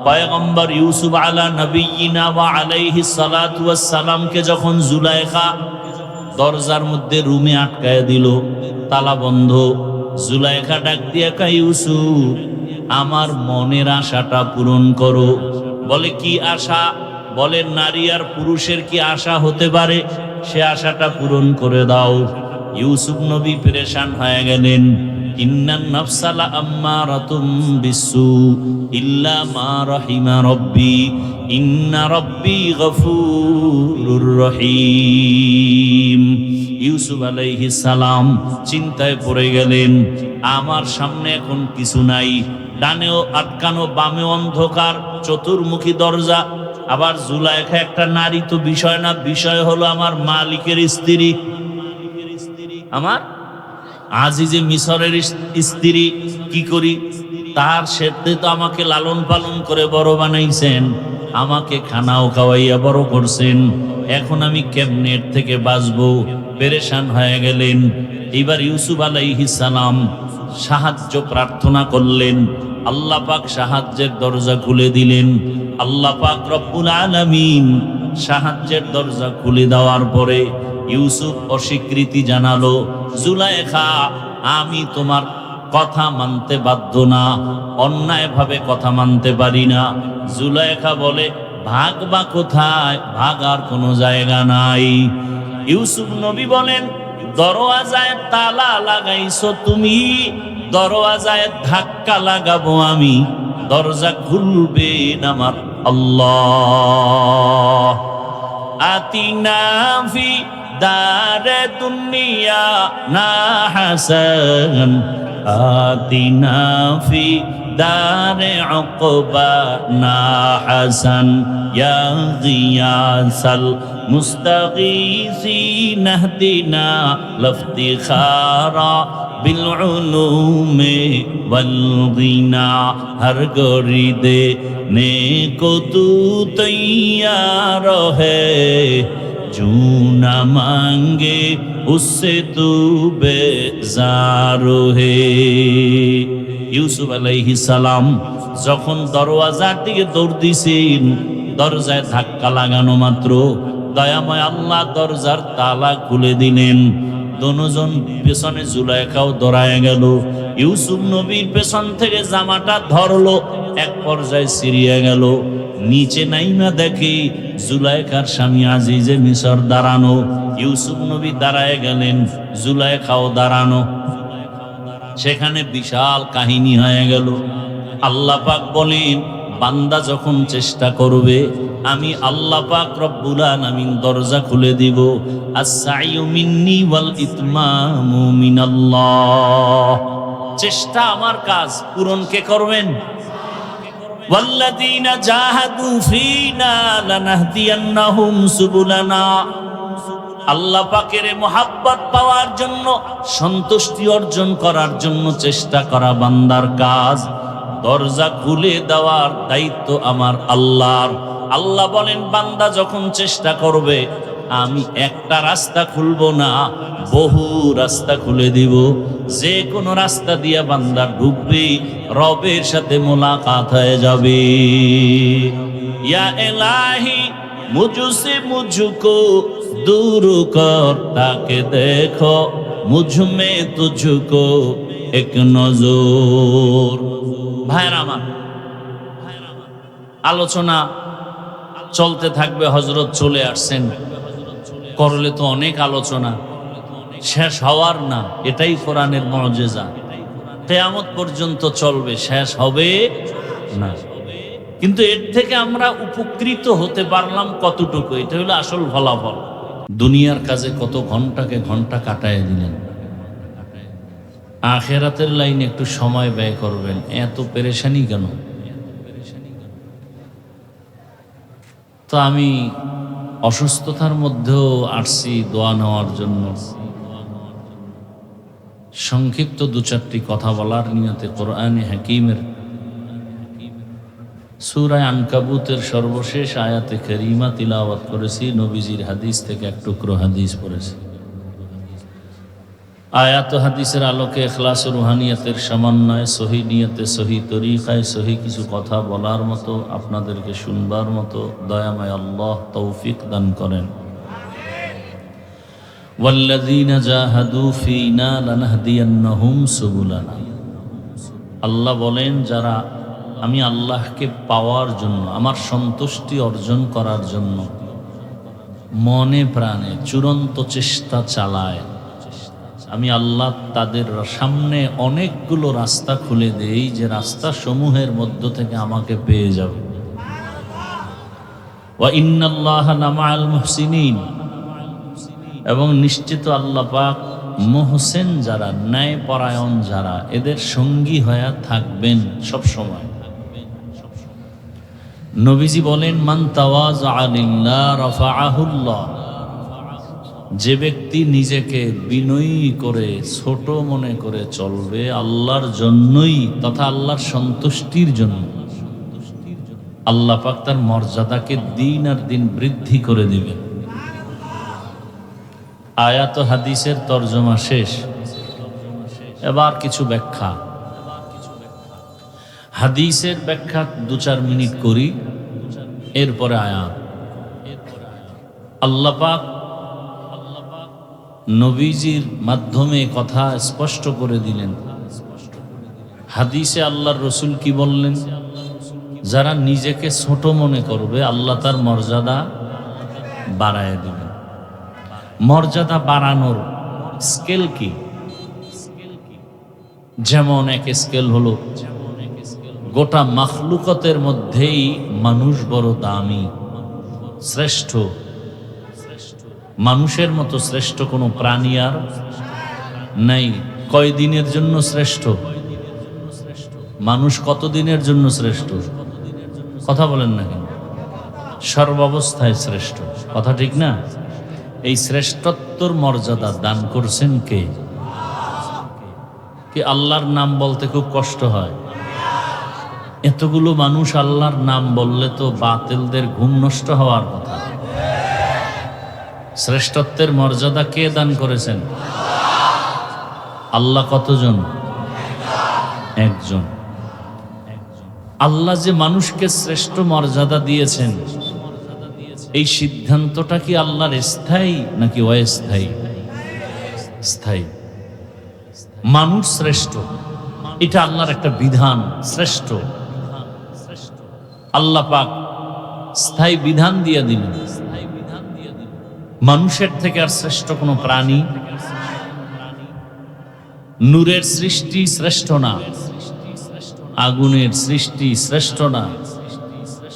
পয়গম্বর ইউসুফ আলা নবিয়িনা ওয়া আলাইহিস সালাতু ওয়াস সালামকে যখন জুলাইখা দরজার মধ্যে রুমে আটকায় দিল, তালা বন্ধ, জুলাইখা ডাক দিয়ে কয়, ইউসুফ আমার মনের আশাটা পূরণ করো। বলে কি আশা? বলে নারী আর পুরুষের কি আশা হতে পারে, সে আশাটা পূরণ করে দাও। ইউসুফ নবী পেরেশান হয়ে গেলেন। ইন্নান নাফসালা আম্মারাতুম বিসু ইল্লা মা রাহিমা রব্বি ইন্না রব্বি গফুরুর রহিম। ইউসুফ আলাইহিস সালাম চিন্তায় পড়ে গেলেন, আমার সামনে এখন কিছু নাই, ডানেও আটকানো, বামে অন্ধকার, চতুর্মুখী দরজা, আবার জুলাইখা একটা নারী তো বিষয় না, বিষয় হলো আমার মালিকের স্ত্রী, আমার আজিজে মিশরের স্ত্রী। কি করি? তার সাথে তো আমাকে লালন পালন করে বড় বানাইছেন, আমাকে খানাও খাওয়াইয়া বড় করছেন, এখন আমি কেমনে এর থেকে বাঁচবো? পেরেশান হয়ে গেলেন। এবার ইউসুফ আলাইহিস সালাম সাহায্য প্রার্থনা করলেন, আল্লাহ পাক সাহায্যের দরজা খুলে দিলেন। আল্লাহ পাক রব্বুল আলামিন সাহায্যের দরজা খুলে দেওয়ার পরে ইউসুফ অস্বীকৃতি জানালো, জুলাইখা আমি তোমার কথা মানতে বাধ্য না, অন্যায়ভাবে কথা মানতে পারি না। জুলাইখা বলে, ভাগবা কোথায়? ভাগার কোনো জায়গা নাই। ইউসুফ নবী বলেন, দরওয়াজায় তালা লাগাইছো তুমি, দরওয়াজায় ধাক্কা লাগাবো আমি, দরজা খুলবেন আমার আল্লাহ। আতিনা ফি দারে দুনিয়া না হাসান, আতিনা ফি দারে উকবা না হাসান, ইয়া গিয়াসাল মুস্তাগীসিন ইহদিনা লফতিখারা বিল উলুমে ওয়াল গিনা। হর গরি দে নে কো তু তৈয়ার হে, জু না মাঙ্গে উসসে তু বেজার হে। ইউসুফ আলাইহিস সালাম যখন দরওয়াজার দিকে দৌড় দিছেন, দরজায় ধাক্কা লাগানো মাত্র দয়াময় আল্লাহ দরজার তালা খুলে দিলেন। দুজন পেছনে জুলাইখাও দৌড়ায় গেল। ইউসুফ নবীর পেছন থেকে জামাটা ধরলো, এক পর্যায়ে ছিঁড়িয়ে গেল। নিচে নাইমা দেখে জুলাইখার স্বামী আজিজে মিশর দাঁড়ানো। ইউসুফ নবী দাঁড়ায় গেলেন, জুলাইখাও দাঁড়ানো। সেখানে বিশাল কাহিনী হয়ে গেল। আল্লাহ পাক বলেন, বান্দা যখন চেষ্টা করবে আমি আল্লাহ পাক রব্বুল আলামিন দরজা খুলে দিব। আস-সাইয়ু মিন্নি ওয়াল ইতমামু মিনাল্লাহ। চেষ্টা আমার কাজ, পূরণ কে করবেন? ওয়াল্লাযীনা জাহাদু ফীনা লানাহদিয়ান্নাহুম সুবুলানা। আল্লাহ পাকের মুহাব্বত পাওয়ার জন্য, সন্তুষ্টি অর্জন করার জন্য চেষ্টা করা বান্দার কাজ। দরজা খুলে দেওয়ার দায়িত্ব আমার আল্লাহর। আল্লাহ বলেন, বান্দা যখন চেষ্টা করবে আমি একটা রাস্তা খুলবো না, বহু রাস্তা খুলে দিব। যে কোনো রাস্তা দিয়ে বান্দা ঢুকবে, রবের সাথে মোলাকাত হয়ে যাবে। ইয়া ইলাহি মুঝসে মুঝকো दूर कर ताके देखो मुझ में तुझको एक नजर। ভাইরা আমার, আলোচনা চলতে থাকবে। হযরত চলে আসছেন, করলে তো অনেক আলোচনা, শেষ হওয়ার না। এটাই কোরআনের মুজিজা, কিয়ামত পর্যন্ত চলবে, শেষ হবে না। কিন্তু এর থেকে আমরা উপকৃত হতে পারলাম কতটুকু, এটা হলো আসল ফলাফল। দুনিয়ার কাজে কত ঘন্টাকে ঘন্টা কাটায় দিলেন, আখেরাতের লাইনে একটু সময় ব্যয় করবেন। এত পেরেশানি কেন? তো আমি অসুস্থতার মধ্যেও আসছি দোয়া নেওয়ার জন্য। সংক্ষিপ্ত দু চারটি কথা বলার নিয়তে কোরআনে হাকিমের সূরা আনকাবুতের সর্বশেষ আয়াতে কারিমা তিলাওয়াত করেছি। নবীজির হাদিস থেকে এক টুকরো হাদিস পড়েছি। আয়াত ও হাদিসের আলোকে ইখলাস ও রুহানিয়াতের সমন্বয়ে সহি নিয়তে সহি তরিকায় সহি কিছু কথা বলার মতো, আপনাদেরকে শুনবার মতো দয়াময় আল্লাহ তৌফিক দান করেন। ওয়াল্লাযীনা জাহাদু ফীনা লানাহদিয়ান্নাহুম সুবুলানা। আল্লাহ বলেন, যারা আমি আল্লাহকে পাওয়ার জন্য, আমার সন্তুষ্টি অর্জন করার জন্য মনে প্রাণে চূড়ান্ত চেষ্টা চালায়, আমি আল্লাহ তাদের সামনে অনেকগুলো রাস্তা খুলে দেই, যে রাস্তা সমূহের মধ্য থেকে আমাকে পেয়ে যাবে। ওয়া ইন্নাল্লাহা লামাআল মুহসিনিন, এবং নিশ্চিত আল্লাহ পাক মুহসিন যারা, ন্যায়পরায়ণ যারা, এদের সঙ্গী হয়ে থাকবেন সব সময়। নবীজি বলেন, মান তাওয়াযা লিল্লাহ রাফাআহুল্লাহ। যে ব্যক্তি নিজেকে বিনয়ী করে, ছোট মনে করে চলবে আল্লাহর জন্যই তথা আল্লাহর সন্তুষ্টির জন্য, আল্লাহ পাক তার মর্যাদাকে দিন আর দিন বৃদ্ধি করে দিবে। আয়াত ও হাদিসের তরজমা শেষ, এবার কিছু ব্যাখ্যা। হাদিসের ব্যাখ্যা 2-4 মিনিট করি, এরপরে আয়াত। আল্লাহ পাক নবীজির মাধ্যমে কথা স্পষ্ট করে দিলেন। হাদিসে আল্লাহর রসুল কি বললেন? যারা নিজেকে ছোট মনে করবে আল্লাহ তার মর্যাদা বাড়ায় দিবেন। মর্যাদা বাড়ানোর স্কেল কি? যেমন এক স্কেল হলো, গোটা মাখলুকতের মধ্যেই মানুষ বড় দামি, শ্রেষ্ঠ। মানুষের মতো শ্রেষ্ঠ কোনো প্রাণী আর নাই। কয়দিনের জন্য শ্রেষ্ঠ? মানুষ কতদিনের জন্য শ্রেষ্ঠ? কথা বলেন না কেন? সর্বাবস্থায় শ্রেষ্ঠ। কথা ঠিক না? এই শ্রেষ্ঠত্বর মর্যাদা দান করছেন কে? কি আল্লাহর নাম বলতে খুব কষ্ট হয়? এতগুলো মানুষ আল্লাহর নাম বললে তো বাতিলদের ঘুম নষ্ট হওয়ার কথা। শ্রেষ্ঠত্বের মর্যাদা কে দান করেছেন? আল্লাহ। কতজন? একজন। আল্লাহ যে মানুষকে শ্রেষ্ঠ মর্যাদা দিয়েছেন, এই সিদ্ধান্তটা কি আল্লাহর স্থায়ী নাকি অস্থায়ী? স্থায়ী। মানুষ শ্রেষ্ঠ, এটা আল্লাহর একটা বিধান। শ্রেষ্ঠ আল্লাহ পাক স্থায়ী বিধান দিয়ে দিলেন। মানুষের থেকে আর শ্রেষ্ঠ কোনো প্রাণী, নূরের সৃষ্টি শ্রেষ্ঠ না, আগুনের সৃষ্টি শ্রেষ্ঠ না,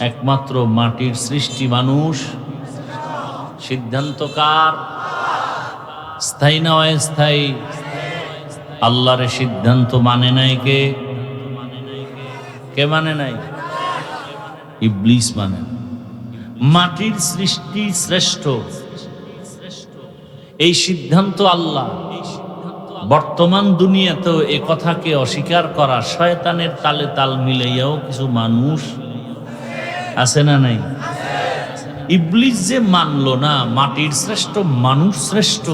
একমাত্র মাটির সৃষ্টি মানুষ। সিদ্ধান্তকার স্থায়ী না অস্থায়ী? আল্লাহর সিদ্ধান্ত মানে নাই কে? কে মানে নাই? ইবলিস মানে। মাটির সৃষ্টি শ্রেষ্ঠ, এই সিদ্ধান্ত আল্লাহ। বর্তমান দুনিয়াতেও এ কথাকে অস্বীকার করা, শয়তানের তালে তাল মিলাইয়াও কিছু মানুষ আছে না নাই? ইবলিস যে মানলো না মাটির শ্রেষ্ঠ মানুষ শ্রেষ্ঠ,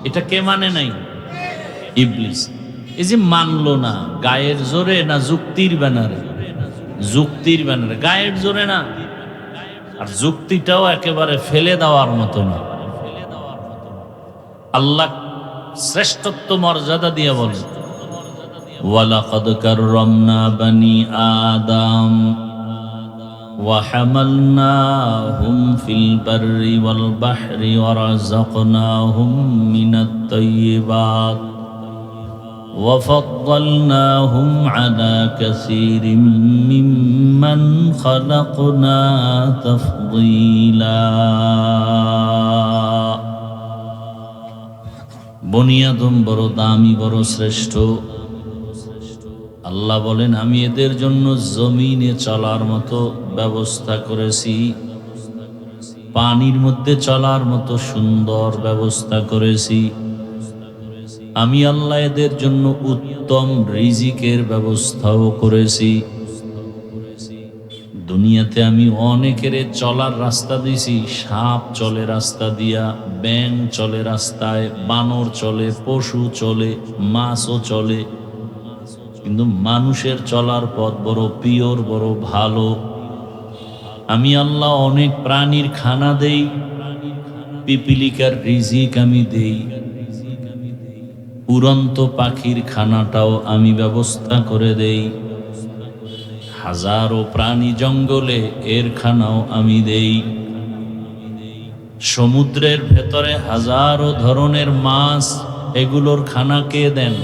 এটা কে মানে নাই? ইবলিস। এই যে মানলো না, গায়ের জোরে না যুক্তির ব্যানারে? যুক্তির ব্যানারে, গায়ের জোরে না। আর যুক্তিটাও একেবারে ফেলে দেওয়ার মতো না। আল্লাহ শ্রেষ্ঠত্ব মর্যাদা দিয়ে বলেন, ওয়ালাকাদ কাররামনা বানি আদম ওয়া হামালনাহুম ফিল বাররি ওয়াল বাহরি ওয়া রাযাকনাহুম মিনাত তাইয়্যিবাত ওয়া ফাদ্দালনাহুম আলা কাসীরিম মিম্মান খালাকনা তাফদীলা। বনি আদম বড় দামি, বড় শ্রেষ্ঠ। আল্লাহ বলেন, আমি এদের জন্য জমিনে চলার মতো ব্যবস্থা করেছি, পানির মধ্যে চলার মতো সুন্দর ব্যবস্থা করেছি। আমি আল্লাহ এদের জন্য উত্তম রিজিকের ব্যবস্থাও করেছি। দুনিয়াতে আমি অনেকের চলার রাস্তা দিছি, সাপ চলে রাস্তা দিয়া, ব্যাঙ চলে রাস্তায়, বানর চলে, পশু চলে, মাছও চলে, কিন্তু মানুষের চলার পথ বড় পিওর, বড় ভালো। আমি আল্লাহ অনেক প্রাণীর খানা দেই, পিপিলিকার রিজিক আমি দেই, উড়ন্ত পাখির খানাটাও আমি ব্যবস্থা করে দেই, হাজারো প্রাণী জঙ্গলে এর খানাও আমি দেই, সমুদ্রের ভেতরে হাজারো ধরনের মাছ, এগুলোর খানা কে দেন?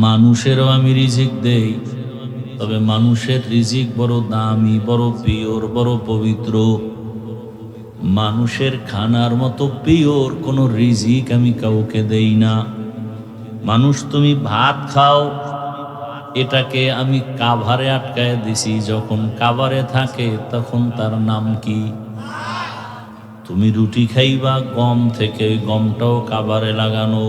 মানুষেরও আমি রিজিক দেই, তবে মানুষের রিজিক বড় দামি, বড় পিওর, বড় পবিত্র। মানুষের খানার মতো পিওর কোনো রিজিক আমি কাউকে দেই না। মানুষ তুমি ভাত খাও, এটাকে আমি কাভারে আটকায় দিছি, যখন কাভারে থাকে তখন তার নাম কি? তুমি রুটি খাইবা গম থেকে, ওই গমটাও কাভারে লাগানো।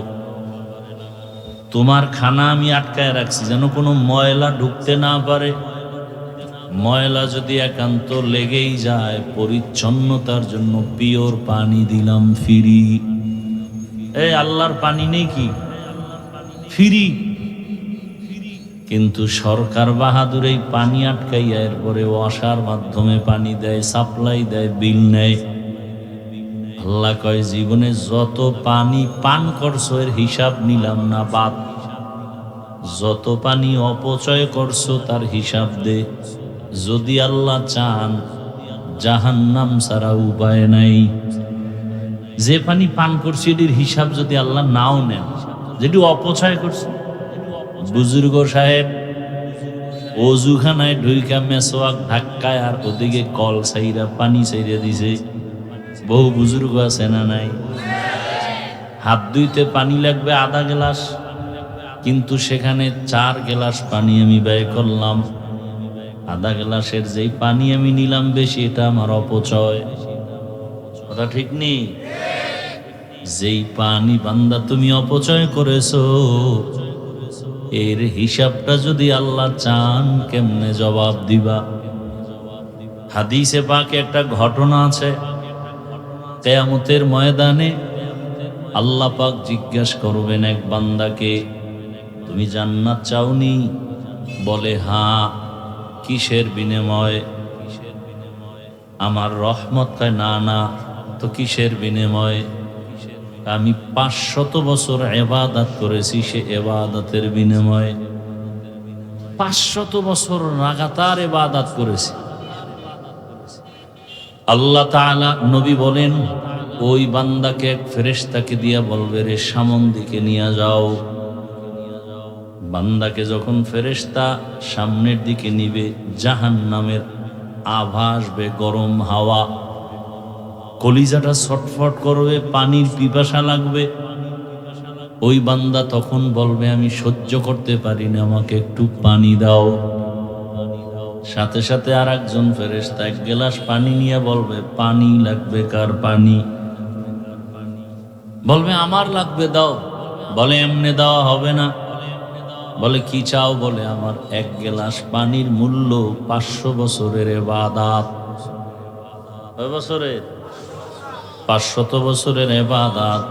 তোমার খানা আমি আটকায় রাখছি যেন কোনো ময়লা ঢুকতে না পারে। ময়লা যদি একান্ত লেগেই যায়, পরিচ্ছন্নতার জন্য পিওর পানি দিলাম ফ্রি। এই আল্লাহর পানি নেই কি? ফ্রি। কিন্তু সরকার বাহাদুর এই পানি আটকাইয়া এরপরে ওয়াসার মাধ্যমে পানি দেয়, সাপ্লাই দেয়, বিল নেয়। আল্লাহ কয় জীবনে যত পানি পান করছো এর হিসাব নিলাম না, বাদ। যত পানি অপচয় করছো তার হিসাব দে। যদি আল্লাহ চান, জাহান্নাম ছাড়া উপায় নাই। যে পানি পান করছি এটির হিসাব যদি আল্লাহ নাও নেন, যেটি অপচয় করছে। বুজুর্গ সাহেব অজুখানায় ঢুইকা মেসোয়াক ধাক্কায় আর ওদিকে কল সাইরা পানি সাইরা দিছে। বহু বুজুর্গ আছে না নাই? হাত ধুইতে পানি লাগবে আধা গ্লাস, কিন্তু সেখানে 4 গ্লাস পানি আমি ব্যয় করলাম। আধা গ্লাসের যেই পানি আমি নিলাম বেশি, এটা আমার অপচয়। কথা ঠিক নেই? যেই পানি বান্দা তুমি অপচয় করেছো, এর হিসাবটা যদি আল্লাহ চান কেমনে জবাব দিবা? হাদিসে পাকে একটা ঘটনা আছে, কিয়ামতের ময়দানে আল্লাহ পাক জিজ্ঞাসা করবেন এক বান্দাকে, তুমি জান্নাত চাওনি? বলে হ্যাঁ। কিসের বিনিময়? আমার রহমত। কয় না না, তো কিসের বিনিময়? আমি 500 বছর ইবাদত করেছি, সে ইবাদতের বিনিময়ে। 500 বছর লাগাতার ইবাদত করেছি। আল্লাহ তাআলা নবী বলেন, ওই বান্দাকে এক ফেরেশতাকে দিয়া বলবে, রে সামন দিকে নিয়ে যাও। বান্দাকে যখন ফেরেশতা সামনের দিকে নিবে, জাহান্নামের আভা আসবে, গরম হাওয়া, কলিজাটা ছটফট করবে, পানির পিপাসা লাগবে। ওই বান্দা তখন বলবে, আমি সহ্য করতে পারি না, আমাকে একটু পানি দাও। সাথে সাথে আর একজন ফেরেশতা 1 গ্লাস পানি নিয়ে বলবে, পানি লাগবে কার? পানি। বলবে আমার লাগবে, দাও। বলে এমনি দেওয়া হবে না। বলে কি চাও? বলে আমার 1 গ্লাস পানির মূল্য 500 বছরের ইবাদত। কয় বছরের? 500 বছরের ইবাদত।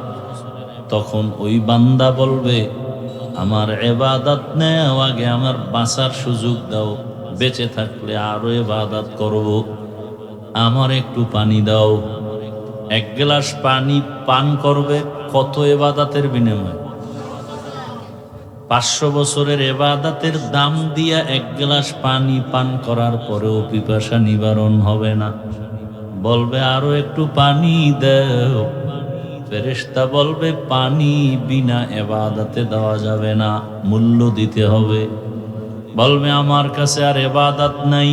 তখন ওই বান্দা বলবে, আমার ইবাদত নেওয়ার আগে আমার বাঁচার সুযোগ দাও, বেঁচে থাকলে আরো ইবাদত করব, আমার একটু পানি দাও। 1 গ্লাস পানি পান করবে, কত ইবাদতের বিনিময়? 500 বছরের ইবাদতের দাম দিয়া 1 গ্লাস পানি পান করার পরেও পিপাসা নিবারণ হবে না। বলবে আরো একটু পানি দাও। ফেরেশতা বলবে, পানি বিনা ইবাদতে দেওয়া যাবে না, মূল্য দিতে হবে। বলবে আমার কাছে আর ইবাদত নাই।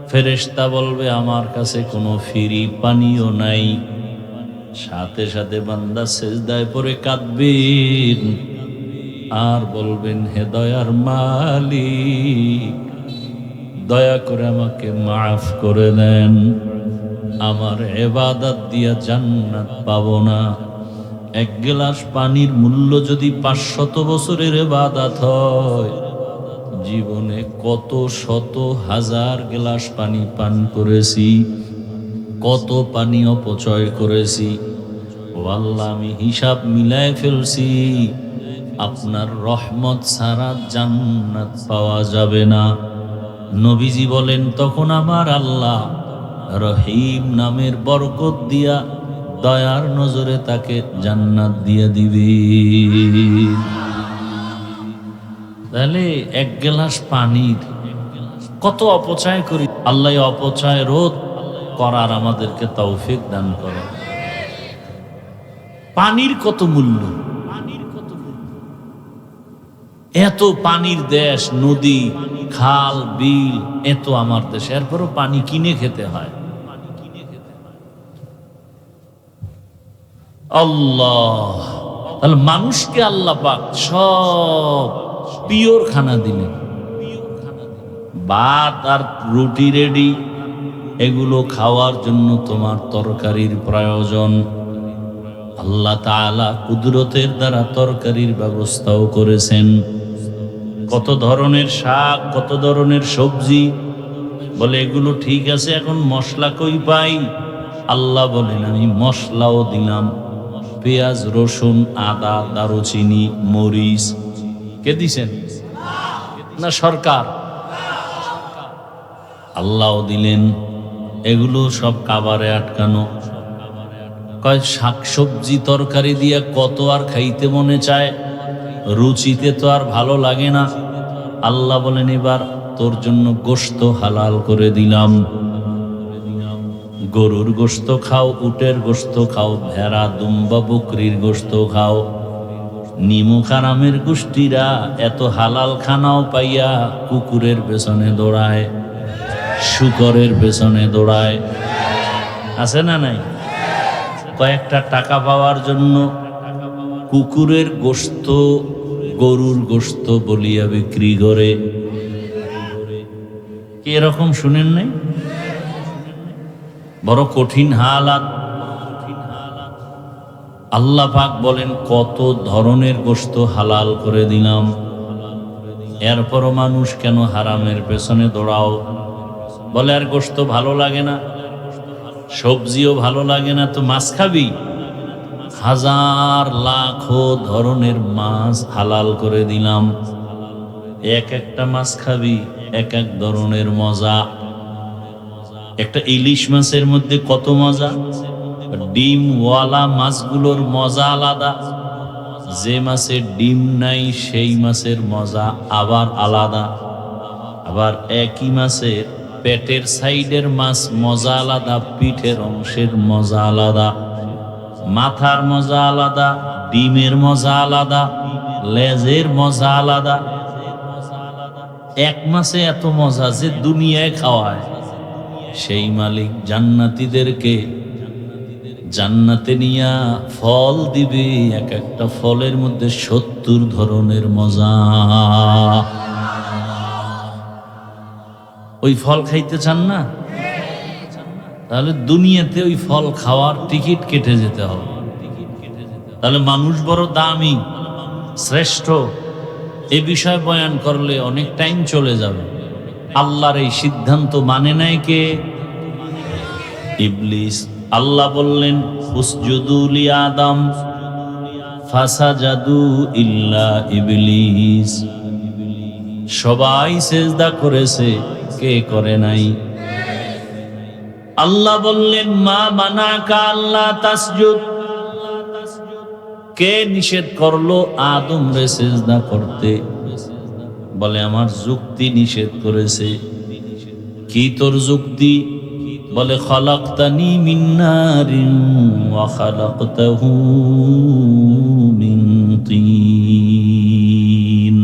ফেরেশতা বলবে, আমার কাছে কোনো ফ্রি পানিও নাই। সাথে সাথে বান্দা সিজদায় পড়ে কাঁদবেন আর বলবেন, হে দয়ার মালিক, দয়া করে আমাকে মাফ করে দেন, আমার ইবাদত দিয়া জান্নাত পাবো না। 1 গ্লাস পানির মূল্য যদি 500 বছরের ইবাদত হয়, জীবনে কত শত হাজার গ্লাস পানি পান করেছি, কত পানি অপচয় করেছি। ও আল্লাহ, আমি হিসাব মিলায় ফেলছি, আপনার রহমত ছাড়া জান্নাত পাওয়া যাবে না। নবীজি বলেন, তখন আমার আল্লাহ রহিম নামের বরকত দিয়া দয়ার নজরে তাকে জান্নাত দিয়ে দিবে। তাহলে এক গ্লাস পানির কত অপচয় করি। আল্লাহ অপচয় রোধ করার আমাদেরকে তৌফিক দান করে। পানির কত মূল্য, এত পানির দেশ, নদী, খাল, বিল, এত আমার দেশ, এরপরও পানি কিনে খেতে হয়। আল্লাহ, তাহলে মানুষকে আল্লাহ পাক সব পিওর খানা দিলেন। ভাত আর রুটি রেডি, এগুলো খাওয়ার জন্য তোমার তরকারির প্রয়োজন। আল্লাহ তাআলা কুদরতের দ্বারা তরকারির ব্যবস্থাও করেছেন। কত ধরনের শাক, কত ধরনের সবজি, বলে এগুলো ঠিক আছে, এখন মশলা কই পাই? আল্লাহ বলেন, আমি মশলাও দিলাম। পেঁয়াজ, রসুন, আদা, দারুচিনি, মরিচ কে দিছেন? না সরকার? আল্লাহও দিলেন। এগুলো সব কাবারে আটকানো। কয় শাকসবজি তরকারি দিয়ে কত আর খাইতে মনে চায়, রুচিতে তো আর ভালো লাগে না। আল্লাহ বলেন, এবার তোর জন্য গোশত হালাল করে দিলাম। গরুর গোশত খাও, উটের গোশত খাও, ভেড়া, দুম্বা, বকরির গোশত খাও। নিমুখ আরামের গোষ্ঠীরা এত হালাল খানাও পাইয়া কুকুরের পেছনে দৌড়ায়, শুকরের পেছনে দৌড়ায়। আছে না নাই? কয়েকটা টাকা পাওয়ার জন্য কুকুরের গোশত, গরুর গোশত বলিয়া বিক্রি করে। কি এরকম শুনেন নাই? বড় কঠিন হালাত। আল্লাহ পাক বলেন, কত ধরনের গোশত হালাল করে দিলাম, এরপরও মানুষ কেন হারামের পেছনে দৌড়াও? বলে আর গোশত ভালো লাগে না, সবজিও ভালো লাগে না, তো মাছ খাবি? হাজার লাখো ধরনের মাছ হালাল করে দিলাম। এক একটা মাছ খাবি, এক এক ধরনের মজা। একটা ইলিশ মাছের মধ্যে কত মজা। ডিমওয়ালা মাছগুলোর মজা আলাদা, যে মাছের ডিম নাই সেই মাছের মজা আবার আলাদা। আবার একই মাছের পেটের সাইডের মাছ মজা আলাদা, পিঠের অংশের মজা আলাদা, মাথার মজা আলাদা, ডিমের মজা আলাদা, লেজের মজা আলাদা। এক মাছে এত মজা যে দুনিয়ায় খাওয়ায়। সেই মালিক জান্নাতীদেরকে জান্নাতে নিয়া ফল দিবে, এক একটা ফলের মধ্যে 70 ধরনের মজা। ওই ফল খাইতে চান না? তাহলে দুনিয়াতে ওই ফল খাওয়ার টিকিট কেটে যেতে হবে। তাহলে মানুষ বড় দামি, শ্রেষ্ঠ, এ বিষয় বয়ান করলে অনেক টাইম চলে যাবে। আল্লাহর এই সিদ্ধান্ত মানে নাই কে? ইবলিস। আল্লাহ বললেন, উসজুদু লি আদম ফাসাজাদু ইল্লা ইবলিস। সবাই সিজদা করেছে, কে করে নাই? আল্লাহ বললেন, মা মানাকা আল্লাহ তাসজুদ। কে নিষেধ করলো আদম রে সিজদা করতে? বলে আমার যুক্তি নিষেধ করেছে। কি তোর যুক্তি? বলে খলাকতানি মিন নারিন ওয়া খলাকতাহু মিন তিন।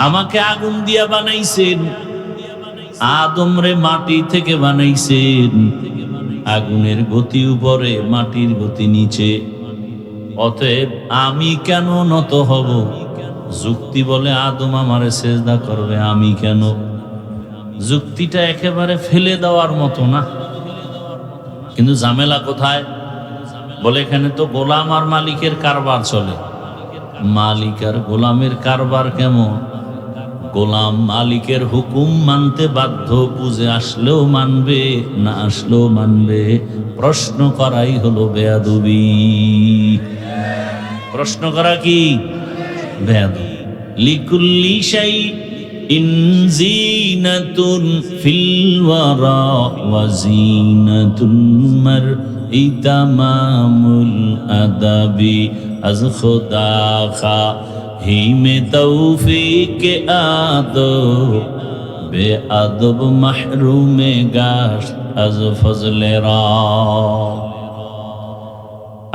আমাকে আগুন দিয়া বানাইছেন, আদম রে মাটি থেকে বানাইছেন। আগুনের গতি উপরে, মাটির গতি নিচে, অতএব আমি কেন নত হব? যুক্তি বলে আদম আমারে সেজদা করবে, আমি কেন? যুক্তিটা একেবারে ফেলে দেওয়ার মতো না। কিন্তু ঝামেলা কোথায়? বলে এখানে তো গোলাম আর মালিকের কারবার চলে। মালিক আর গোলামের কারবার কেমন? গোলাম মালিকের হুকুম মানতে বাধ্য, বুঝে আসলেও মানবে, না আসলেও মানবে। প্রশ্ন করাই হলো বেয়াদবি। প্রশ্ন করা কি বেয়াদবি। লিকুল্লি শাইইন জিনাতুন ফিল ওয়ারা ওয়া জিনাতুন মারই তামামুল আদাবি। আজ খুদা খা হিমে তৌফিক আদব বেআদব মাহরুমে গাশ আজ ফজলে রা।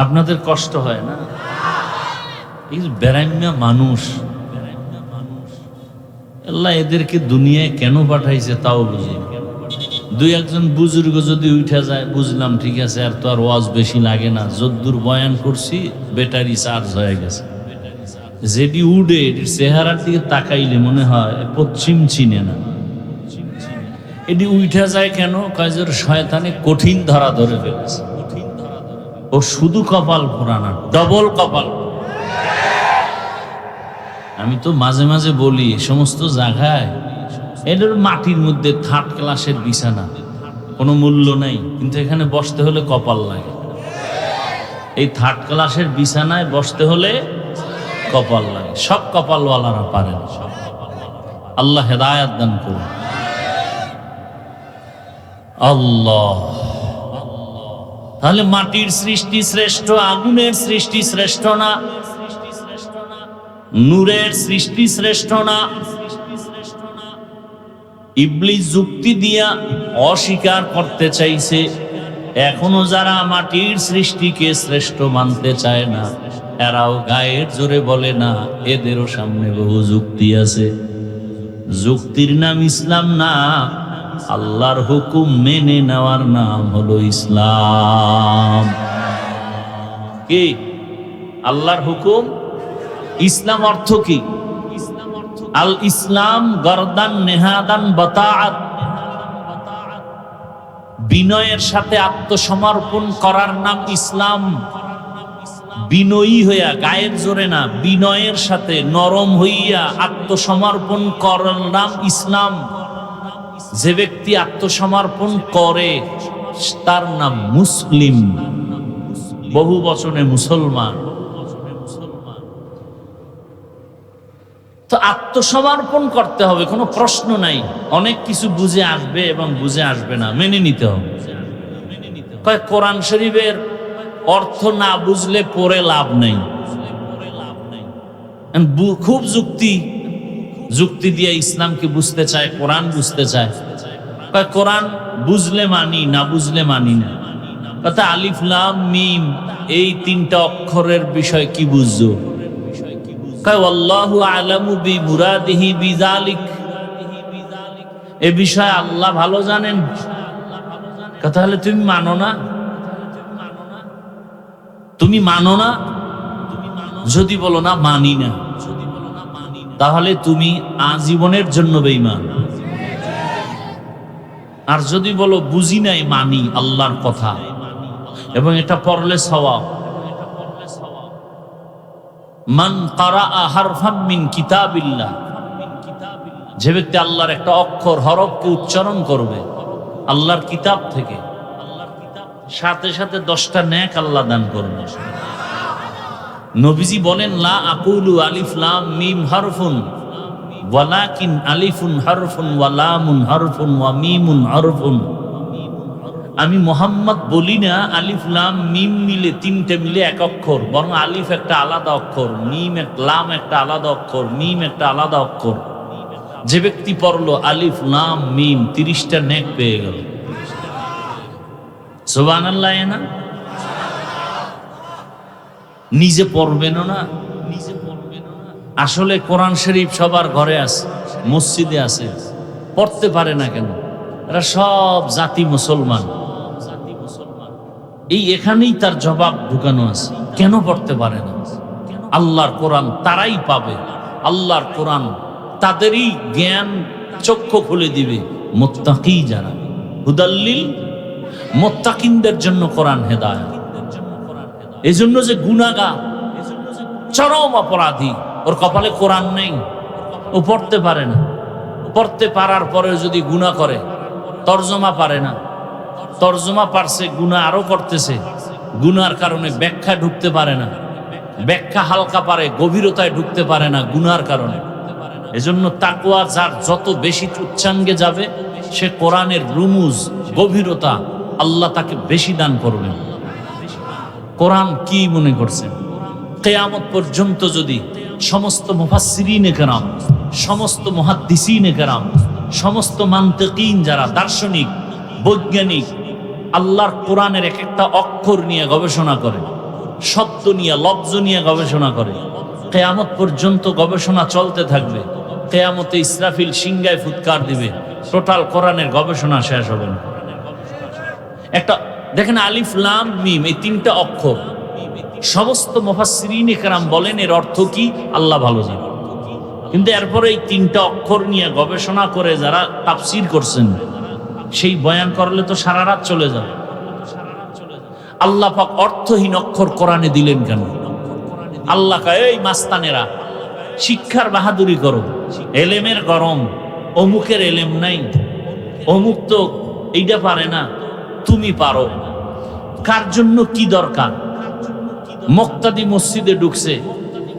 আপনাদের কষ্ট হয় না? এই বেরাইম্যা মানুষ, আল্লাহ এদেরকে দুনিয়ায় কেন পাঠাইছে তাও বুঝি। দুই একজন বুজুর্গ যদি উঠা যায় বুঝলাম, ঠিক আছে, আর তো আর ওয়াজ বেশি লাগে না, যদ্দূর বয়ান করছি ব্যাটারি চার্জ হয়ে গেছে। যেটি উডে এটির চেহারার দিকে তাকাইলে মনে হয় পশ্চিম চিনে না। এটি উঠা যায় কেন? কাজের শয়তানে কঠিন ধরা ধরে ফেলেছে। ও শুধু কপাল পোড়ানা, ডবল কপাল। আমি তো মাঝে মাঝে বলি সমস্ত জায়গায় এদের মাটির মধ্যে থার্ড ক্লাসের বিছানা, কোনো মূল্য নাই, কিন্তু এখানে বসতে হলে কপাল লাগে। এই থার্ড ক্লাসের বিছানায় বসতে হলে কপাল লাগে। সব কপালওয়ালারা পারেন। আল্লাহ হেদায়াত দান করুন। আল্লাহ। তাহলে মাটির সৃষ্টি শ্রেষ্ঠ, আগুনের সৃষ্টি শ্রেষ্ঠ না? নূরের সৃষ্টি শ্রেষ্ঠ না? ইবলিস যুক্তি দিয়া অস্বীকার করতে চাইছে। এখনো যারা মাটির সৃষ্টিকে শ্রেষ্ঠ মানতে চায় না, এরাও গায়ের জোরে বলে না, এদেরও সামনে বহু যুক্তি আছে। যুক্তির নাম ইসলাম না, আল্লাহর হুকুম মেনে নেওয়ার নাম হলো ইসলাম। কি আল্লাহর হুকুম? ইসলাম অর্থ কি? আল ইসলাম গরদান নেহাদান বাতাআত, বিনয়ের সাথে আত্মসমর্পণ করার নাম ইসলাম। বিনয়ী হইয়া, গায়ের জোরে না, বিনয়ের সাথে নরম হইয়া আত্মসমর্পণ করার নাম ইসলাম। যে ব্যক্তি আত্মসমর্পণ করে তার নাম মুসলিম, বহু বচনে মুসলমান। তো আত্মসমর্পণ করতে হবে, কোনো প্রশ্ন নাই। অনেক কিছু বুঝে আসবে এবং বুঝে আসবে না, মেনে নিতে হবে। কোরআন শরীফের অর্থ না বুঝলে পড়ে লাভ নেই। খুব যুক্তি দিয়ে ইসলামকে বুঝতে চায়, কোরআন বুঝতে চায়। কোরআন বুঝলে মানি, না বুঝলে মানি না। কথা আলিফ লাম মিম এই তিনটা অক্ষরের বিষয় কি বুঝছো? আল্লাহু আলামু বিমুরাদিহি বিযালিক, এ বিষয়ে আল্লাহ ভালো জানেন। তাহলে তুমি মানো না? তুমি মানো না? যদি বলো না মানি না, তাহলে তুমি আজীবনের জন্য বেঈমান। আর যদি বলো বুঝি নাই, মানি আল্লাহর কথা এবং এটা পড়লে সওয়াব। মান কারাআ হারফাম মিন কিতাবিল্লাহ, যে ব্যক্তি আল্লাহর একটা অক্ষর হরফকে উচ্চারণ করবে আল্লাহর কিতাব থেকে, সাথে সাথে 10টা নেক আল্লাহ দান করবে। নবীজি বলেন, লা আকুলু আলিফ লাম মিম হারফুন ওয়ালাকিন আলিফুন হারফুন ওয়া লামুন হারফুন ওয়া মিমুন হারফুন। আমি মোহাম্মদ বলি না আলিফ লাম মিম মিলে, তিনটে মিলে এক অক্ষর, বরং আলিফ একটা আলাদা অক্ষর, মিম লাম একটা আলাদা অক্ষর, মিম একটা আলাদা অক্ষর। যে ব্যক্তি পড়লো আলিফ লাম মিম 30টা নেক পেয়ে গেল। সুবহানাল্লাহ। না নিজে পড়বেন না? আসলে কোরআন শরীফ সবার ঘরে আছে, মসজিদে আছে, পড়তে পারে না কেন? এরা সব জাতি মুসলমান। এই এখানেই তার জবাব ঢুকানো আছে, কেন পড়তে পারে না? আল্লাহর কোরআন তারাই পাবে, আল্লাহর কোরআন তাদেরই জ্ঞান চক্ষু খুলে দিবে। মুত্তাকি যারা, হুদাল্লিল মুত্তাকিনদের জন্য কোরআন হেদায়েত। এই জন্য যে গুনাহগার, চরম অপরাধী, ওর কপালে কোরআন নেই, ও ও পড়তে পারে না, পড়তে পারার পরে যদি গুনাহ করে, তর্জমা পারে না, তর্জমা পারছে গুনাহ আরো করতেছে, গুনার কারণে ব্যাখ্যা ঢুকতে পারে না, ব্যাখ্যা হালকা পারে, গভীরতায় ঢুকতে পারে না গুনার কারণে। এজন্য তাকওয়া যার যত বেশি উচ্চাঙ্গে যাবে, সে কোরআনের রুমুজ, গভীরতা আল্লাহ তাকে বেশি দান করবেন। কোরআন কি মনে করছেন? কিয়ামত পর্যন্ত যদি সমস্ত মুফাসসিরিনে কেরাম, সমস্ত মুহাদ্দিসিনে কেরাম, সমস্ত মান্তিকিন যারা দার্শনিক, বৈজ্ঞানিক, আল্লাহর কোরআনের এক একটা অক্ষর নিয়ে গবেষণা করে, শব্দ নিয়ে, লফজ নিয়ে গবেষণা করে, কিয়ামত পর্যন্ত গবেষণা চলতে থাকবে। কিয়ামতে ইসরাফিল সিংহায় ফুৎকার দিবে, টোটাল কোরআনের গবেষণা শেষ হবে না। একটা দেখেন, আলিফ লাম মিম, এই তিনটা অক্ষর সমস্ত মুফাসসিরিনে কেরাম বলেন এর অর্থ কি, আল্লাহ ভালো জানেন। কিন্তু এরপরে এই তিনটা অক্ষর নিয়ে গবেষণা করে যারা তাফসীর করছেন, সেই বয়ান করলে তো সারা রাত চলে যাবে। আল্লাহ পাক অর্থহীন অক্ষর কোরআনে দিলেন কেন? আল্লাহ কয়, এই মাস্তানেরা, শিক্ষার বাহাদুরি করো, এলেমের গরম, অমুকের এলেম নাই, অমুক তো এইটা পারে না, তুমি পারো। কার জন্য কি দরকার? মুক্তাদি মসজিদে ঢুকছে,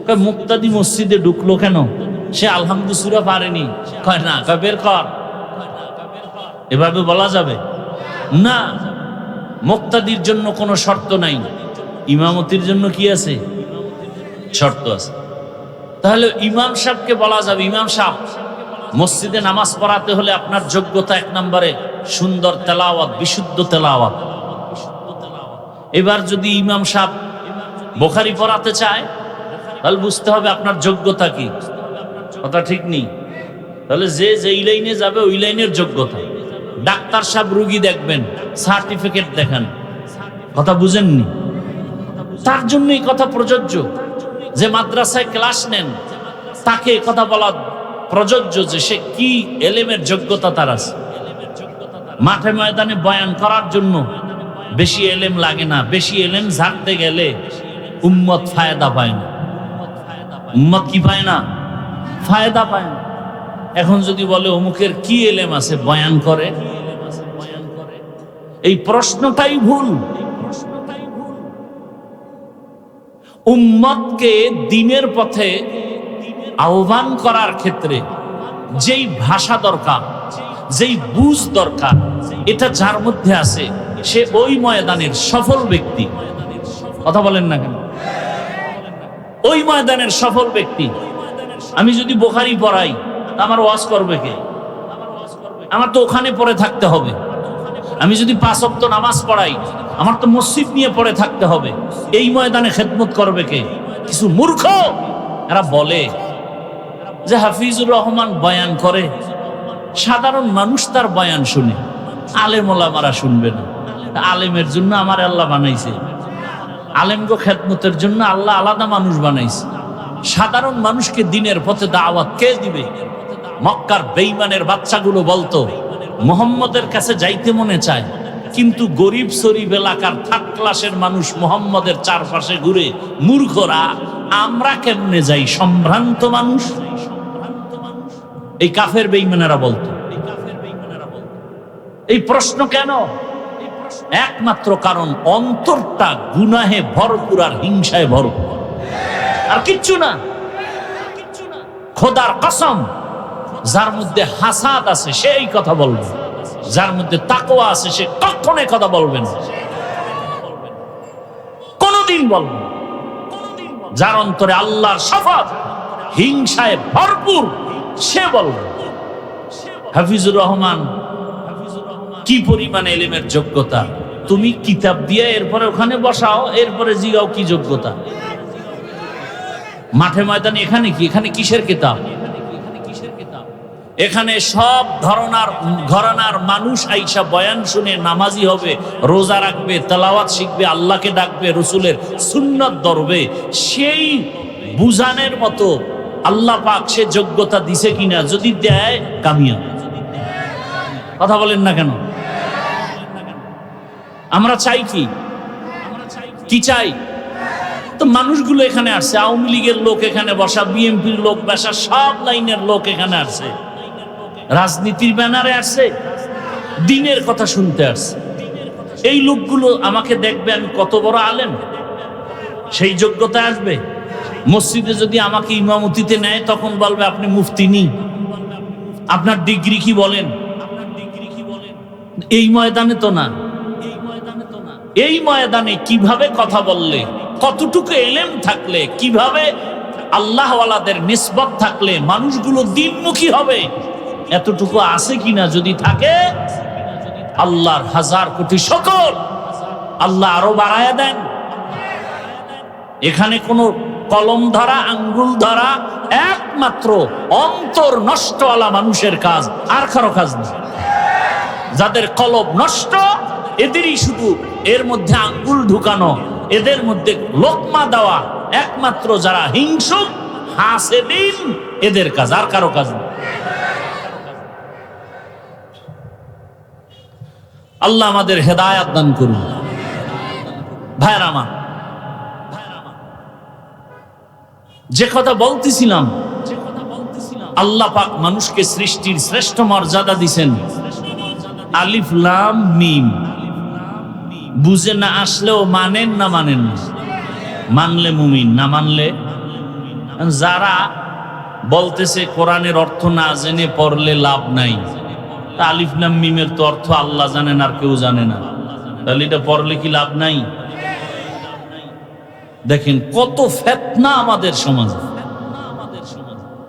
কয় মুক্তাদি মসজিদে ঢুকলো কেন? সে আলহামদুলিল্লাহ সূরা পারেনি। কয় না, কয় বের কর। এভাবে বলা যাবে না। মুক্তাদির জন্য কোনো শর্ত নাই, ইমামতির জন্য কি আছে? শর্ত আছে। তাহলে ইমাম সাহেবকে বলা যাবে, ইমাম সাহেব মসজিদে নামাজ পড়াতে হলে আপনার যোগ্যতা এক নম্বরে সুন্দর তেলাওয়াত, বিশুদ্ধ তেলাওয়াত। এবার যদি ইমাম সাহেব বুখারী পড়াতে চায়, তাহলে বুঝতে হবে আপনার যোগ্যতা কি। কথা ঠিক নেই? তাহলে যে যেই লাইনে যাবে ওই লাইনের যোগ্যতা। ডাক্তার সাহেব রুগী দেখবেন, সার্টিফিকেট দেখান। কথা বুঝেননি? তার জন্য এই কথা প্রযোজ্য। যে মাদ্রাসায় ক্লাস নেন, তাকে কথা বলা প্রযোজ্য যে সে কি এলেমের যোগ্যতা তার আছে। মাঠে ময়দানে বয়ান করার জন্য বেশি এলেম লাগে না। বেশি এলেম ঝাড়তে গেলে উম্মত ফায়দা পায় না। উম্মত কি পায় না? ফায়দা পায় না। এখন যদি বলে অমুকের কি এলেম আছে, বয়ান করে, এই প্রশ্নটাই ভুল। উম্মতকে দ্বীনের পথে আহ্বান করার ক্ষেত্রে যেই ভাষা দরকার, যেই বুঝ দরকার, এটা যার মধ্যে আছে, সে ওই ময়দানের সফল ব্যক্তি। কথা বলেন না কেন? ওই ময়দানের সফল ব্যক্তি। আমি যদি বুখারী পড়াই, আমার ওয়াজ করবে কে? আমার তো ওখানে পড়ে থাকতে হবে। আমি যদি 5 ওয়াক্ত নামাজ পড়াই, আমার তো মসজিদ নিয়ে পড়ে থাকতে হবে। এই ময়দানে খেদমত করবে কে? কিছু মূর্খ এরা বলে যে হাফিজুর রহমান বয়ান করে, সাধারণ মানুষ তার বয়ান শুনে, আলেম ওলামারা শুনবে না। আলেমের জন্য আমার আল্লাহ বানাইছে, আলেমগো খেদমতের জন্য আল্লাহ আলাদা মানুষ বানাইছে। সাধারণ মানুষকে দ্বীনের পথে দাওয়াত কে দিবে? মক্কার বেঈমানের বাচ্চাগুলো বলতো মুহাম্মদের কাছে যাইতে মনে চায়, কিন্তু গরিব শরীফ এলাকার 3rd ক্লাসের মানুষ মুহাম্মদের চারপাশে ঘুরে মূর্খরা, আমরা কেমনে যাই? সম্ভ্রান্ত মানুষ। এই কাফের বেঈমানেরা বলতো। এই প্রশ্ন কেন? একমাত্র কারণ অন্তরটা গুনাহে ভরপুর আর হিংসায় ভরপুর, আর কিচ্ছু না। খোদার কসম, যার মধ্যে হাসাদ আছে সে এই কথা বলবে, যার মধ্যে তাকওয়া আছে সে কখনো কথা বলবে না, কোনদিন বলবে। যার অন্তরে আল্লাহর শপথ হিংসায় ভরপুর, সে বলবে। হাফিজুর রহমান কি পরিমাণে ইলমের যোগ্যতা, তুমি কিতাব দিয়ে এরপরে ওখানে বসাও, এরপরে জিগাও কি যোগ্যতা। মাঠে ময়দানে এখানে কি? এখানে কিসের কিতাব? এখানে সব ঘরানার মানুষ আইসা বয়ান শুনে নামাজি হবে, রোজা রাখবে, তেলাওয়াত শিখবে, আল্লাহকে ডাকবে, রসুলের সুন্নাত ধরবে। সেই বুঝানের মতো আল্লাহ পাক সে যোগ্যতা দিছে কিনা, যদি দেয় কামিয়াব। কথা বলেন না কেন? আমরা চাই কি? কি চাই? তো মানুষগুলো এখানে আসছে, আওয়ামী লীগের লোক এখানে বসা, বিএনপির লোক বসা, সব লাইনের লোক এখানে আসছে, রাজনীতির ব্যানারে আসছে, দিনের কথা শুনতে আসছে। এই লোকগুলো আমাকে দেখবে আমি কত বড় আলেম, সেই যোগ্যতা আসবে। মসজিদে যদি আমাকে ইমামতিতে নেয় তখন বলবে আপনি মুফতি নি, আপনার ডিগ্রি কি বলেন। এই ময়দানে তো না। এই ময়দানে কিভাবে কথা বললে, কতটুকু এলেম থাকলে, কিভাবে আল্লাহওয়ালাদের নিসবত থাকলে মানুষগুলো দিনমুখী হবে, এতটুকু আছে কিনা যদি থাকে, আল্লাহর হাজার কোটি শুকর, আল্লাহ আরো বাড়ায়া দেন। এখানে কোনো কলম ধরা, আঙ্গুল ধরা একমাত্র অন্তর নষ্টওয়ালা মানুষের কাজ, আর কারো কাজ নেই। যাদের কলব নষ্ট এদেরই শুধু এর মধ্যে আঙ্গুল ঢুকানো, এদের মধ্যে লোকমা দেওয়া, একমাত্র যারা হিংসুক হাসেদিন এদের কাজ, আর কারো কাজ নেই। আল্লাহ আমাদের হেদায়াত দান করুন। ভাইরা আমার, যে কথা বলতেছিলাম, আল্লাহ পাক মানুষকে সৃষ্টির শ্রেষ্ঠ মর্যাদা দিছেন। আলিফ লাম মিম বুঝে না আসলেও মানেন না মানেন না, মানলে মুমিন, না মানলে। যারা বলতেছে কোরআনের অর্থ না জেনে পড়লে লাভ নাই, আলিফ লাম মিমের তো অর্থ আল্লাহ জানেন আর কেউ জানে না, তাহলে এটা পড়লে কি লাভ নাই? দেখেন কত ফিতনা আমাদের সমাজে,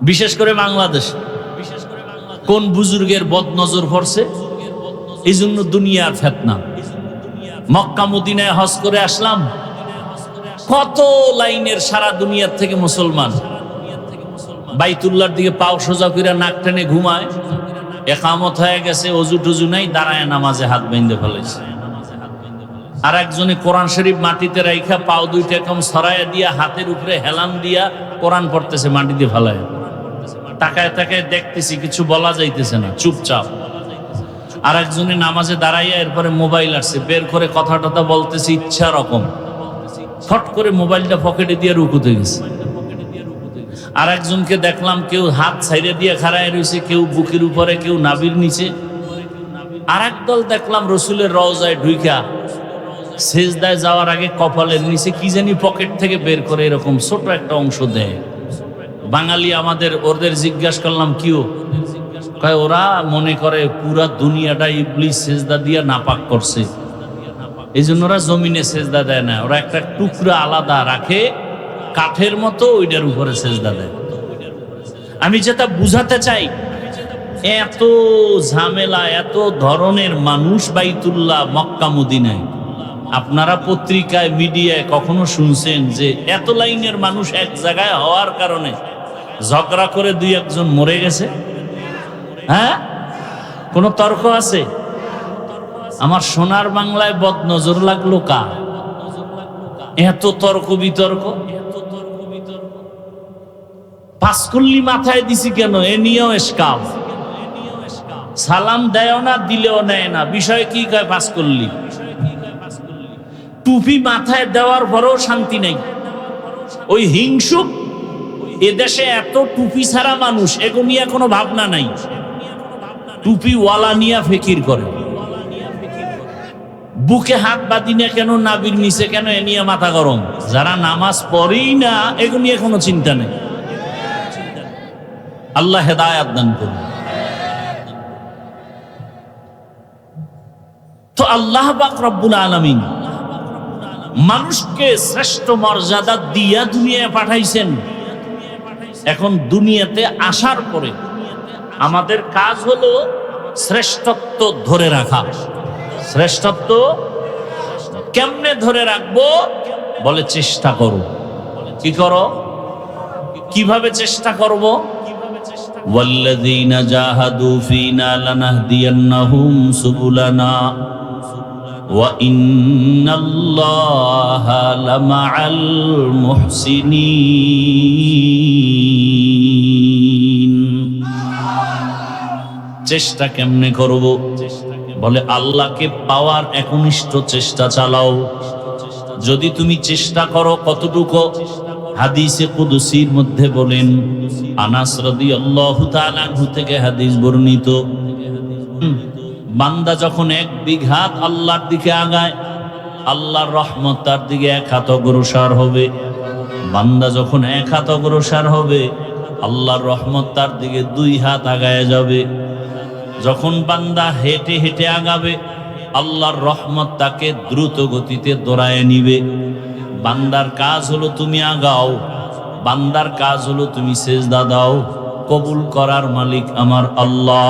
বিশেষ করে বাংলাদেশ। কোন বুজুর্গের বদনজর পড়ছে, এই জন্য দুনিয়ার ফিতনা। মক্কা মদিনায় হজ করে আসলাম, কত লাইনের সারা দুনিয়ার থেকে মুসলমান বাইতুল্লাহর দিকে পাও সোজা করে নাক টেনে ঘুমায়, একামত হয়ে গেছে, অজু টুজু নাই, দাঁড়ায় নামাজে হাত বেঁধে ফেলেছে। আর একজনে কোরআন শরীফ মাটিতে রাইখা পাও দুইটা কম সরাইয়া দিয়া হাতের উপরে হেলান দিয়া কোরআন পড়তেছে, মাটিতে ফেলায়। তাকায় তাকায় দেখতেছি, কিছু বলা যাইতেছে না, চুপচাপ। আর একজনে নামাজে দাঁড়াইয়া এরপরে মোবাইল আসছে, বের করে কথা টথা বলতেছে ইচ্ছা রকম, ফট করে মোবাইলটা পকেটে দিয়ে রুকুতে গেছে। আর একজনকে দেখলাম কেউ হাত ছাইড়ে দিয়ে খাড়ায় রয়েছে, কেউ বুকের উপরে, কেউ নাভির নিচে। আর একদল দেখলাম রসুলের রওজায় ঢুইকা সেজদায় যাওয়ার আগে কপালের নিচে কি জানি পকেট থেকে বের করে এরকম ছোট একটা অংশ দেয়। বাঙালি আমাদের, ওদের জিজ্ঞাসা করলাম কিও, কয় ওরা মনে করে পুরা দুনিয়াটা ইবলিস সেজদা দিয়া নাপাক করছে, এই জন্য ওরা জমিনে সেজদা দেয় না, ওরা একটা টুকরা আলাদা রাখে কাঠের মতো, ওইটার উপরে সেজদা দেয়। আমি যেটা বুঝাতে চাই, এত ঝামেলা, এত ধরনের মানুষ বাইতুল্লাহ মক্কা মদিনায়। আপনারা পত্রিকায় মিডিয়ায় কখনো শুনছেন যে এত লাইনের মানুষ এক জায়গায় হওয়ার কারণে ঝগড়া করে দুই একজন মরে গেছে? হ্যাঁ, কোন তর্ক আছে? আমার সোনার বাংলায় বদনজর লাগলো কা? এত তর্ক বিতর্ক, পাঁচকল্লি মাথায় দিছি কেন, এ নিয়েও এসকাল। সালাম দেয় না, দিলেও নেয় না, বিষয় কি কয় পাঁচকল্লি। টুপি মাথায় দেওয়ার পরেও শান্তি নেই। ওই হিংসুক এদেশে এত টুপি ছাড়া মানুষ, এগো নিয়ে কোনো ভাবনা নাই, টুপিওয়ালা নিয়ে ফিকির করে। বুকে হাত বাঁধি না কেন, নাবির নিচে কেন, এ নিয়ে মাথা গরম। যারা নামাজ পড়েই না, এগো নিয়ে কোনো চিন্তা নেই। আল্লাহ হেদায়াত দান করুন। তো আল্লাহ পাক রব্বুল আলামিন মানুষকে শ্রেষ্ঠ মর্যাদা দিয়া দুনিয়ায় পাঠাইছেন। এখন দুনিয়াতে আসার পরে আমাদের কাজ হলো শ্রেষ্ঠত্ব ধরে রাখা। শ্রেষ্ঠত্ব কেমনে ধরে রাখবো? বলে চেষ্টা করো। কি করো? কিভাবে চেষ্টা করব? ওয়াল্লাযীনা জাহাদু ফীনা লানাহদিয়ান্নাহুম সুবুলানা ওয়া ইন্নাল্লাহা লামাআল মুহসিনিন। চেষ্টা কেমনে করব? বলে আল্লাহকে পাওয়ার একনিষ্ঠ চেষ্টা চালাও। যদি তুমি চেষ্টা করো কতটুকু, হাদিসে কুদসির মধ্যে বলেন, আনাস রাদিয়াল্লাহু তাআলা আনহু থেকে হাদিস বর্ণিত, বান্দা যখন 1 বিঘাত আল্লাহর দিকে আগায়, আল্লাহর রহমত তার দিকে 1 হাত অগ্রসর হবে। বান্দা যখন 1 হাত অগ্রসর হবে, আল্লাহর রহমত তার দিকে 2 হাত আগায় যাবে। যখন বান্দা হেঁটে হেঁটে আগাবে, আল্লাহর রহমত তাকে দ্রুত গতিতে দৌড়ায় নিবে। বান্দার কাজ হলো তুমি আগাও, বান্দার কাজ হলো তুমি সেজদা দাও। কবুল করার মালিক আমার আল্লাহ।